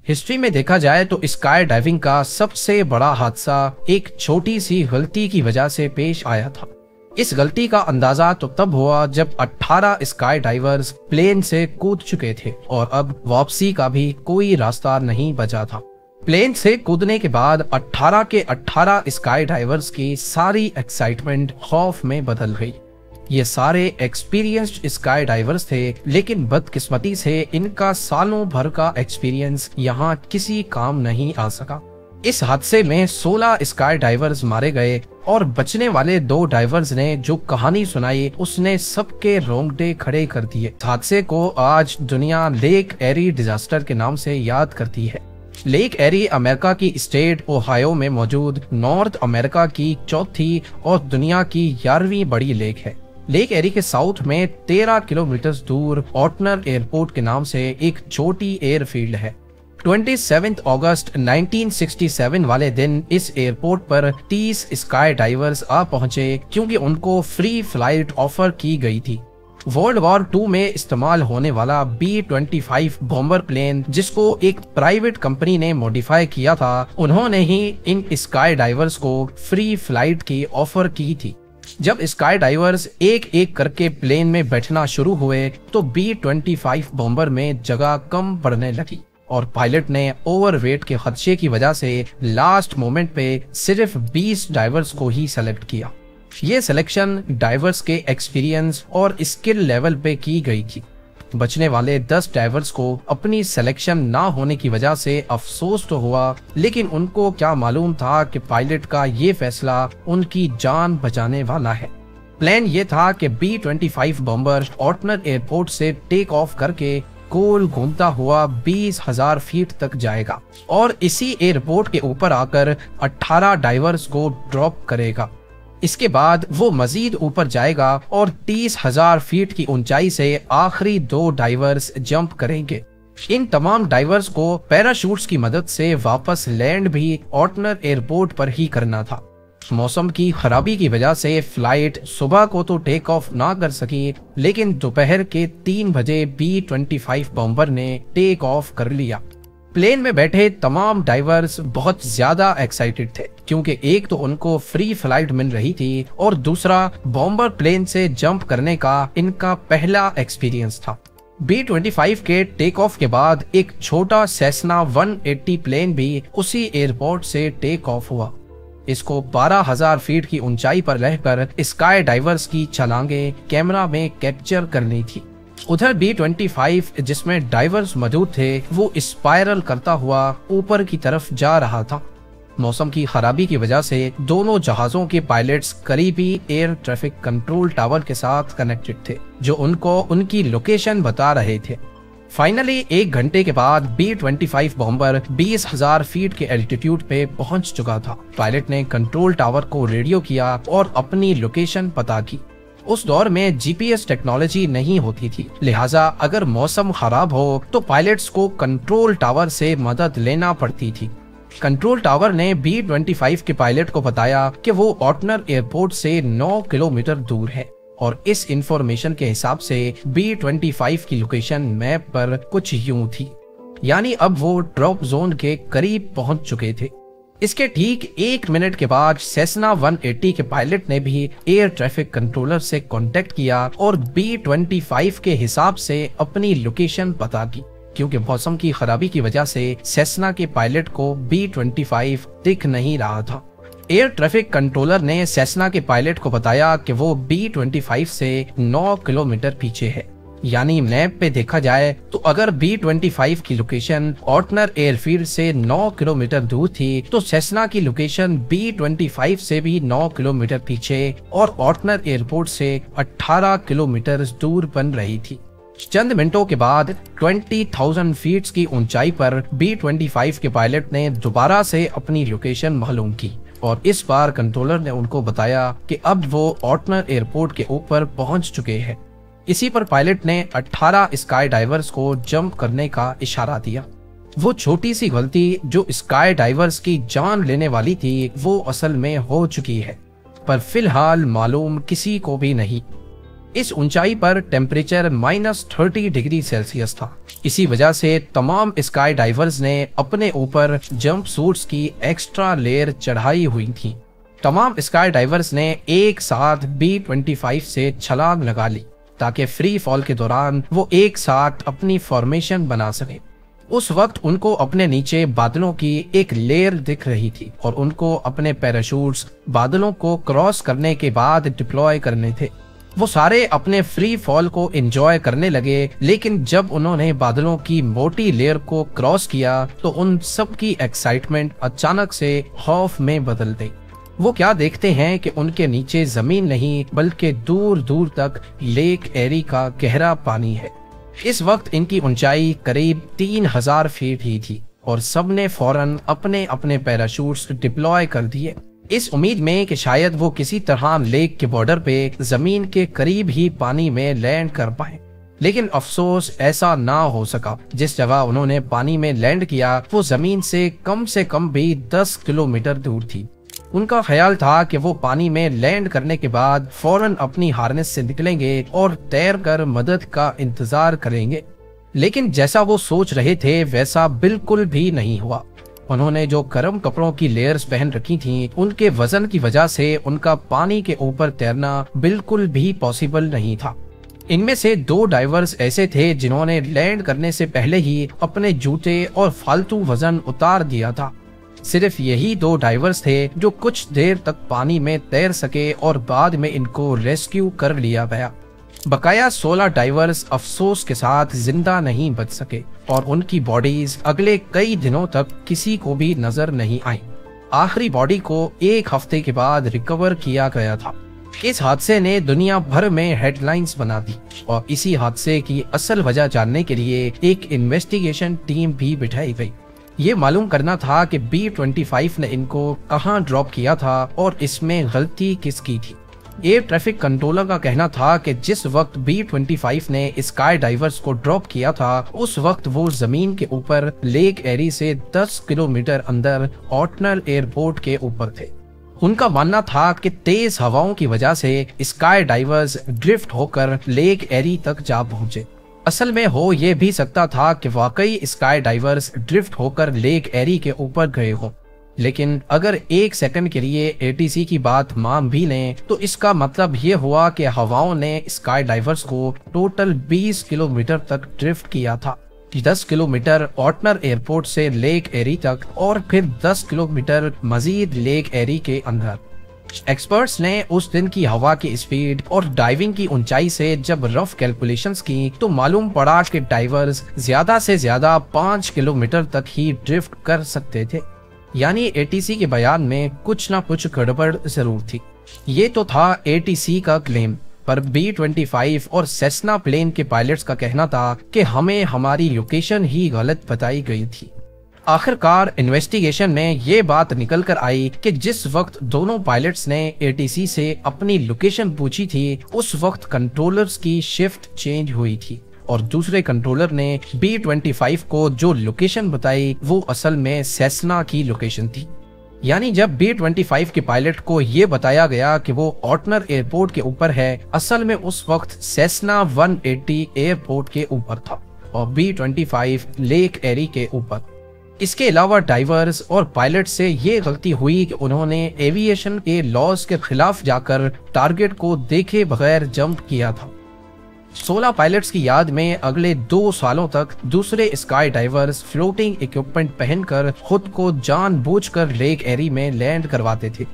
History में देखा जाए तो स्काई डाइविंग का सबसे बड़ा हादसा एक छोटी सी गलती की वजह से पेश आया था। इस गलती का अंदाजा तो तब हुआ जब 18 स्काई डाइवर्स प्लेन से कूद चुके थे और अब वापसी का भी कोई रास्ता नहीं बचा था। प्लेन से कूदने के बाद 18 के 18 स्काई डाइवर्स की सारी एक्साइटमेंट खौफ में बदल गई। ये सारे एक्सपीरियंस्ड स्काई डाइवर्स थे, लेकिन बदकिस्मती से इनका सालों भर का एक्सपीरियंस यहाँ किसी काम नहीं आ सका। इस हादसे में 16 स्काई डाइवर्स मारे गए और बचने वाले 2 डाइवर्स ने जो कहानी सुनाई उसने सबके रोंगटे खड़े कर दिए। हादसे को आज दुनिया लेक एरी डिजास्टर के नाम से याद करती है। लेक एरी अमेरिका की स्टेट ओहायो में मौजूद नॉर्थ अमेरिका की चौथी और दुनिया की 11वीं बड़ी लेक है। लेक एरी के साउथ में 13 किलोमीटर दूर ऑटनर एयरपोर्ट के नाम से एक छोटी एयरफील्ड है। 27 अगस्त 1967 वाले दिन इस एयरपोर्ट पर 30 स्काई डाइवर्स आ पहुंचे क्योंकि उनको फ्री फ्लाइट ऑफर की गई थी। वर्ल्ड वॉर 2 में इस्तेमाल होने वाला B-25 बॉम्बर प्लेन, जिसको एक प्राइवेट कंपनी ने मॉडिफाई किया था, उन्होंने ही इन स्काई डाइवर्स को फ्री फ्लाइट की ऑफर की थी। जब स्काई डाइवर्स एक एक करके प्लेन में बैठना शुरू हुए तो B-25 बॉम्बर में जगह कम पड़ने लगी और पायलट ने ओवरवेट के खदशे की वजह से लास्ट मोमेंट पे सिर्फ 20 डाइवर्स को ही सेलेक्ट किया। ये सिलेक्शन डाइवर्स के एक्सपीरियंस और स्किल लेवल पे की गई थी। बचने वाले 10 डाइवर्स को अपनी सिलेक्शन ना होने की वजह से अफसोस तो हुआ, लेकिन उनको क्या मालूम था कि पायलट का ये फैसला उनकी जान बचाने वाला है। प्लान ये था कि B-25 बॉम्बर ऑटनर एयरपोर्ट से टेक ऑफ करके गोल घूमता हुआ 20,000 फीट तक जाएगा और इसी एयरपोर्ट के ऊपर आकर 18 डाइवर्स को ड्रॉप करेगा। इसके बाद वो मजीद ऊपर जाएगा और 30,000 फीट की ऊंचाई से आखिरी 2 डाइवर्स जंप करेंगे। इन तमाम डाइवर्स को पैराशूट्स की मदद से वापस लैंड भी ऑटनर एयरपोर्ट पर ही करना था। मौसम की खराबी की वजह से फ्लाइट सुबह को तो टेक ऑफ ना कर सकी, लेकिन दोपहर के 3 बजे B-25 बॉम्बर ने टेक ऑफ कर लिया। प्लेन में बैठे तमाम डाइवर्स बहुत ज्यादा एक्साइटेड थे क्योंकि एक तो उनको फ्री फ्लाइट मिल रही थी और दूसरा बॉम्बर प्लेन से जंप करने का इनका पहला एक्सपीरियंस था। B-25 के टेक ऑफ के बाद एक छोटा सेस्ना 180 प्लेन भी उसी एयरपोर्ट से टेक ऑफ हुआ। इसको 12,000 फीट की ऊंचाई पर रहकर स्काई डाइवर्स की छलांगे कैमरा में कैप्चर करनी थी। उधर B-25 जिसमें डाइवर्स मौजूद थे वो स्पाइरल करता हुआ ऊपर की तरफ जा रहा था। मौसम की खराबी की वजह से दोनों जहाजों के पायलट्स करीबी एयर ट्रैफिक कंट्रोल टावर के साथ कनेक्टेड थे, जो उनको उनकी लोकेशन बता रहे थे। फाइनली 1 घंटे के बाद B-25 बॉम्बर 20,000 फीट के एल्टीट्यूड पे पहुंच चुका था। पायलट ने कंट्रोल टावर को रेडियो किया और अपनी लोकेशन पता की। उस दौर में GPS टेक्नोलॉजी नहीं होती थी, लिहाजा अगर मौसम खराब हो तो पायलट्स को कंट्रोल टावर से मदद लेना पड़ती थी। कंट्रोल टावर ने B-25 के पायलट को बताया कि वो ऑटनर एयरपोर्ट से 9 किलोमीटर दूर है और इस इंफॉर्मेशन के हिसाब से B-25 की लोकेशन मैप पर कुछ यूं थी, यानी अब वो ड्रॉप जोन के करीब पहुंच चुके थे। इसके ठीक 1 मिनट के बाद सेस्ना 180 के पायलट ने भी एयर ट्रैफिक कंट्रोलर से कांटेक्ट किया और B-25 के हिसाब से अपनी लोकेशन पता की। क्योंकि मौसम की खराबी की वजह से सेस्ना के पायलट को B-25 दिख नहीं रहा था। एयर ट्रैफिक कंट्रोलर ने सेस्ना के पायलट को बताया कि वो B-25 से 9 किलोमीटर पीछे है। यानी मैप पे देखा जाए तो अगर B-25 की लोकेशन ऑटनर एयरफील्ड से 9 किलोमीटर दूर थी तो सेस्ना की लोकेशन B-25 से भी 9 किलोमीटर पीछे और ऑटनर एयरपोर्ट से 18 किलोमीटर दूर बन रही थी। चंद मिनटों के बाद 20,000 फीट की ऊंचाई पर B-25 के पायलट ने दोबारा से अपनी लोकेशन मालूम की और इस बार कंट्रोलर ने उनको बताया कि अब वो ऑटनर एयरपोर्ट के ऊपर पहुंच चुके हैं। इसी पर पायलट ने 18 स्काई डाइवर्स को जंप करने का इशारा दिया। वो छोटी सी गलती जो स्काई डाइवर्स की जान लेने वाली थी वो असल में हो चुकी है, पर फिलहाल मालूम किसी को भी नहीं। इस ऊंचाई पर टेम्परेचर -30 डिग्री सेल्सियस था। इसी वजह से तमाम स्काई डाइवर्स ने अपने ऊपर जंप सूट्स की एक्स्ट्रा लेयर चढ़ाई हुई थी। तमाम स्काई डाइवर्स ने एक साथ B-25 से छलांग लगा ली ताकि फ्री फॉल के दौरान वो एक साथ अपनी फॉर्मेशन बना सके। उस वक्त उनको अपने नीचे बादलों की एक लेयर दिख रही थी और उनको अपने पैराशूट्स बादलों को क्रॉस करने के बाद डिप्लॉय करने थे। वो सारे अपने फ्री फॉल को एंजॉय करने लगे, लेकिन जब उन्होंने बादलों की मोटी लेयर को क्रॉस किया तो उन सब की एक्साइटमेंट अचानक से खौफ में बदल गई। वो क्या देखते हैं कि उनके नीचे जमीन नहीं बल्कि दूर दूर तक लेक एरी का गहरा पानी है। इस वक्त इनकी ऊंचाई करीब 3000 फीट ही थी और सबने फौरन अपने अपने पैराशूट्स डिप्लॉय कर दिए, इस उम्मीद में कि शायद वो किसी तरह लेक के बॉर्डर पे जमीन के करीब ही पानी में लैंड कर पाए। लेकिन अफसोस ऐसा ना हो सका। जिस जगह उन्होंने पानी में लैंड किया वो जमीन से कम भी 10 किलोमीटर दूर थी। उनका ख्याल था कि वो पानी में लैंड करने के बाद फौरन अपनी हार्नेस से निकलेंगे और तैरकर मदद का इंतजार करेंगे, लेकिन जैसा वो सोच रहे थे वैसा बिल्कुल भी नहीं हुआ। उन्होंने जो गर्म कपड़ों की लेयर्स पहन रखी थीं, उनके वजन की वजह से उनका पानी के ऊपर तैरना बिल्कुल भी पॉसिबल नहीं था। इनमें से 2 डाइवर्स ऐसे थे जिन्होंने लैंड करने से पहले ही अपने जूते और फालतू वजन उतार दिया था। सिर्फ यही 2 डाइवर्स थे जो कुछ देर तक पानी में तैर सके और बाद में इनको रेस्क्यू कर लिया गया। बकाया 16 डाइवर्स अफसोस के साथ जिंदा नहीं बच सके और उनकी बॉडीज अगले कई दिनों तक किसी को भी नजर नहीं आई। आखिरी बॉडी को 1 हफ्ते के बाद रिकवर किया गया था। इस हादसे ने दुनिया भर में हेडलाइंस बना दी और इसी हादसे की असल वजह जानने के लिए एक इन्वेस्टिगेशन टीम भी बिठाई गई। ये मालूम करना था कि B-25 ने इनको कहां ड्रॉप किया था और इसमें गलती किसकी थी। एयर ट्रैफिक कंट्रोलर का कहना था कि जिस वक्त B-25 ने स्काई डाइवर्स को ड्रॉप किया था उस वक्त वो जमीन के ऊपर लेक एरी से 10 किलोमीटर अंदर ऑटनर एयरपोर्ट के ऊपर थे। उनका मानना था कि तेज हवाओं की वजह से स्काई डाइवर्स ड्रिफ्ट होकर लेक एरी तक जा पहुंचे। असल में हो ये भी सकता था कि वाकई स्काई डाइवर्स ड्रिफ्ट होकर लेक एरी के ऊपर गए हों, लेकिन अगर 1 सेकंड के लिए ATC की बात मान भी लें तो इसका मतलब ये हुआ कि हवाओं ने स्काई डाइवर्स को टोटल 20 किलोमीटर तक ड्रिफ्ट किया था। 10 किलोमीटर ऑटनर एयरपोर्ट से लेक एरी तक और फिर 10 किलोमीटर मजीद लेक एरी के अंदर। एक्सपर्ट्स ने उस दिन की हवा की स्पीड और डाइविंग की ऊंचाई से जब रफ कैलकुलेशंस की तो मालूम पड़ा कि डाइवर्स ज्यादा से ज्यादा 5 किलोमीटर तक ही ड्रिफ्ट कर सकते थे। यानी ATC के बयान में कुछ ना कुछ गड़बड़ जरूर थी। ये तो था ATC का क्लेम, पर B-25 और सेस्ना प्लेन के पायलट्स का कहना था कि हमें हमारी लोकेशन ही गलत बताई गई थी। आखिरकार इन्वेस्टिगेशन में ये बात निकल कर आई कि जिस वक्त दोनों पायलट्स ने ATC से अपनी लोकेशन पूछी थी उस वक्त कंट्रोलर्स की शिफ्ट चेंज हुई थी और दूसरे कंट्रोलर ने B-25 को जो लोकेशन बताई वो असल में सेस्ना की लोकेशन थी। यानी जब B-25 के पायलट को ये बताया गया कि वो ऑटनर एयरपोर्ट के ऊपर है, असल में उस वक्त सेस्ना 180 एयरपोर्ट के ऊपर था और B-25 लेक एरी के ऊपर। इसके अलावा डाइवर्स और पायलट से ये गलती हुई कि उन्होंने एविएशन के लॉज के खिलाफ जाकर टारगेट को देखे बगैर जंप किया था। 16 पायलट्स की याद में अगले 2 सालों तक दूसरे स्काई डाइवर्स फ्लोटिंग इक्विपमेंट पहनकर खुद को जानबूझकर लेक एरी में लैंड करवाते थे।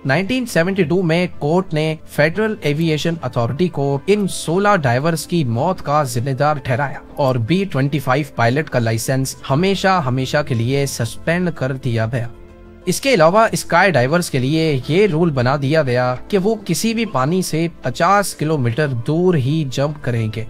1972 में कोर्ट ने फेडरल एविएशन अथॉरिटी को इन 16 डाइवर्स की मौत का जिम्मेदार ठहराया और B-25 पायलट का लाइसेंस हमेशा के लिए सस्पेंड कर दिया गया। इसके अलावा स्काई डाइवर्स के लिए ये रूल बना दिया गया कि वो किसी भी पानी से 50 किलोमीटर दूर ही जंप करेंगे